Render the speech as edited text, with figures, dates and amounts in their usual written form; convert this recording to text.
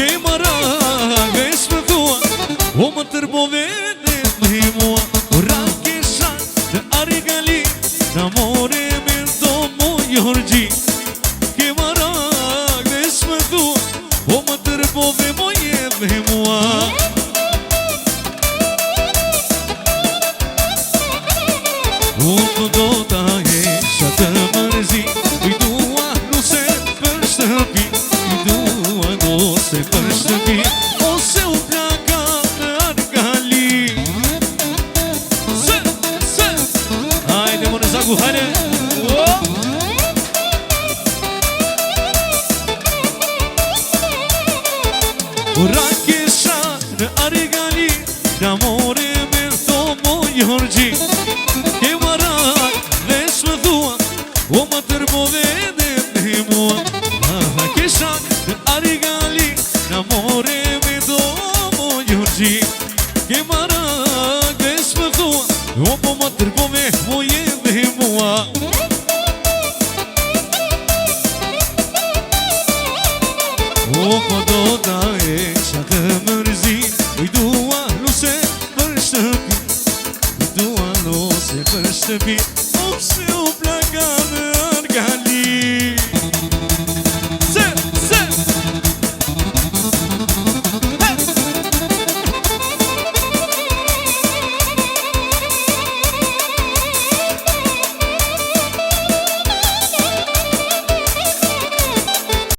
ke marak veç më thua, o më tërbove dhe me mua. Rakesha në Arigali, në more me do mo Jorgji. Ke marak veç më thua, o më tërbove moje dhe mua. Unë do ta hesha të mërzi, i dua nuse për shtëpi, i dua nuse për shtëpi, ose u plaka në Arigali. Hajde më në zaku, hajde. Rakesha në Arigali, në more me thomo Jorgji. Ke marak veç më thua, o më tërbove dhe me mua. Rakesha në Arigali, në more me thomo Jorgji. Ke marak veç më thua, o po më tërbove moje dhe mua. O po